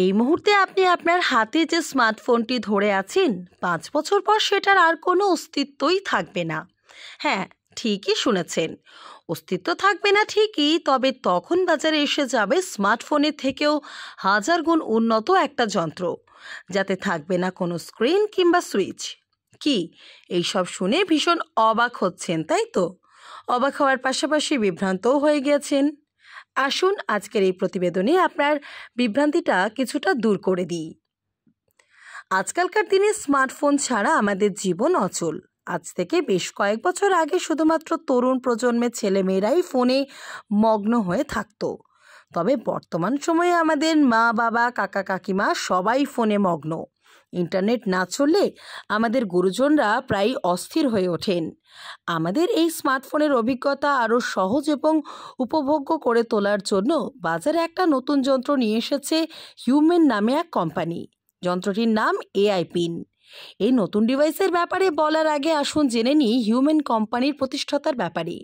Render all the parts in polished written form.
এই মুহূর্তে আপনি আপনার হাতে যে স্মার্টফোনটি ধরে আছেন 5 বছর পর সেটার আর কোনো অস্তিত্বই থাকবে না। হ্যাঁ, ঠিকই শুনেছেন, অস্তিত্ব থাকবে না ঠিকই, তবে তখন বাজারে এসে যাবে স্মার্টফোনের থেকেও হাজার গুণ উন্নত একটা যন্ত্র, যাতে থাকবে না কোনো স্ক্রিন কিংবা সুইচ। কি এইসব শুনে ভীষণ অবাক হচ্ছেন, তাই তো? অবাক হওয়ার পাশাপাশি বিভ্রান্তও হয়ে গেছেন। আসুন আজকের এই প্রতিবেদনে আপনার বিভ্রান্তিটা কিছুটা দূর করে দিই। আজকালকার দিনে স্মার্টফোন ছাড়া আমাদের জীবন অচল। আজ থেকে বেশ কয়েক বছর আগে শুধুমাত্র তরুণ প্রজন্মের ছেলেমেয়েরাই ফোনে মগ্ন হয়ে থাকতো। তবে বর্তমান সময়ে আমাদের মা বাবা কাকা কাকিমা সবাই ফোনে মগ্ন। ইন্টারনেট না চললে আমাদের গুরুজনরা প্রায় অস্থির হয়ে ওঠেন। আমাদের এই স্মার্টফোনের অভিজ্ঞতা আরও সহজ এবং উপভোগ্য করে তোলার জন্য বাজারে একটা নতুন যন্ত্র নিয়ে এসেছে হিউম্যান নামে এক কোম্পানি। যন্ত্রটির নাম এআই পিন। এই নতুন ডিভাইসের ব্যাপারে বলার আগে আসুন জেনে নিই হিউম্যান কোম্পানির প্রতিষ্ঠাতার ব্যাপারে।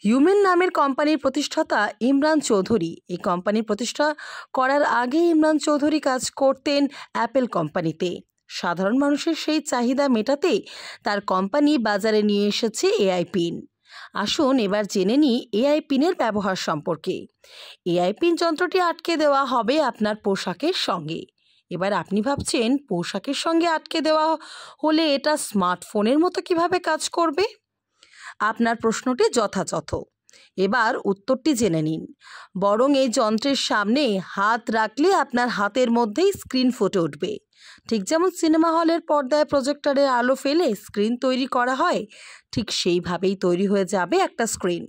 হিউম্যান নামের কোম্পানির প্রতিষ্ঠাতা ইমরান চৌধুরী। এই কোম্পানি প্রতিষ্ঠা করার আগে ইমরান চৌধুরী কাজ করতেন অ্যাপেল কোম্পানিতে। সাধারণ মানুষের সেই চাহিদা মেটাতে তার কোম্পানি বাজারে নিয়ে এসেছে এআই পিন। আসুন এবার জেনে নিই এআই পিনের ব্যবহার সম্পর্কে। এআই পিন যন্ত্রটি আটকে দেওয়া হবে আপনার পোশাকের সঙ্গে। এবার আপনি ভাবছেন, পোশাকের সঙ্গে আটকে দেওয়া হলে এটা স্মার্টফোনের মতো কিভাবে কাজ করবে? আপনার প্রশ্নটি যথাযথ। এবার উত্তরটি জেনে নিন। বরং এই যন্ত্রের সামনে হাত রাখলে আপনার হাতের মধ্যেই স্ক্রিন ফুটে উঠবে। ঠিক যেমন সিনেমা হলের পর্দায় প্রজেক্টরের আলো ফেলে স্ক্রিন তৈরি করা হয়, ঠিক সেইভাবেই তৈরি হয়ে যাবে একটা স্ক্রিন।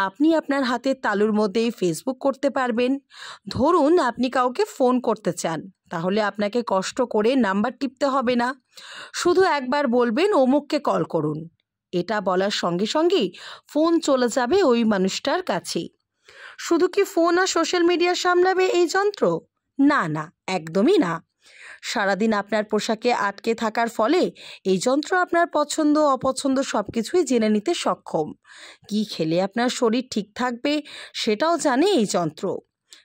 আপনি আপনার হাতের তালুর মধ্যেই ফেসবুক করতে পারবেন। ধরুন আপনি কাউকে ফোন করতে চান, তাহলে আপনাকে কষ্ট করে নাম্বার টিপতে হবে না। শুধু একবার বলবেন অমুককে কল করুন। এটা বলার সঙ্গে সঙ্গেই ফোন চলে যাবে ওই মানুষটার কাছে। শুধু কি ফোন আর সোশ্যাল মিডিয়া সামলাবে এই যন্ত্র? না না, একদমই না। সারাদিন আপনার পোশাকে আটকে থাকার ফলে এই যন্ত্র আপনার পছন্দ অপছন্দ সব কিছুই জেনে নিতে সক্ষম। কি খেলে আপনার শরীর ঠিক থাকবে সেটাও জানে এই যন্ত্র।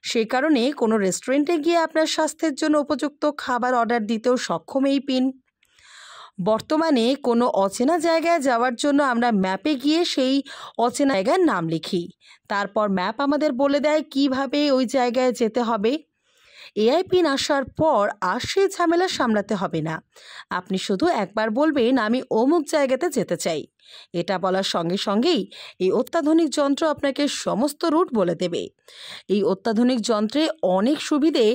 সে কারণে কোনো রেস্টুরেন্টে গিয়ে আপনার স্বাস্থ্যের জন্য উপযুক্ত খাবার অর্ডার দিতেও সক্ষম এই পিন। বর্তমানে কোনো অচেনা জায়গায় যাওয়ার জন্য আমরা ম্যাপে গিয়ে সেই অচেনা জায়গার নাম লিখি, তারপর ম্যাপ আমাদের বলে দেয় কিভাবে ওই জায়গায় যেতে হবে। এআই পিন আসার পর আর সেই ঝামেলা সামলাতে হবে না। আপনি শুধু একবার বলবেন আমি অমুক জায়গাতে যেতে চাই। এটা বলার সঙ্গে সঙ্গেই এই অত্যাধুনিক যন্ত্র আপনাকে সমস্ত রুট বলে দেবে। এই অত্যাধুনিক যন্ত্রে অনেক সুবিধে,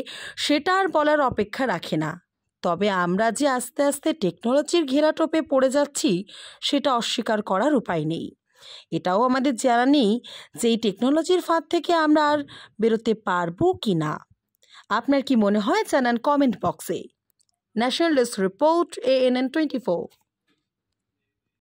সেটা আর বলার অপেক্ষা রাখে না। তবে আমরা যে আস্তে আস্তে টেকনোলজির ঘেরাটোপে পড়ে যাচ্ছি, সেটা অস্বীকার করার উপায় নেই। এটাও আমাদের জানা নেই যে এই টেকনোলজির ফাঁদ থেকে আমরা আর বেরোতে পারবো কি না। আপনার কি মনে হয় জানান কমেন্ট বক্সে। National desk report, ANN24।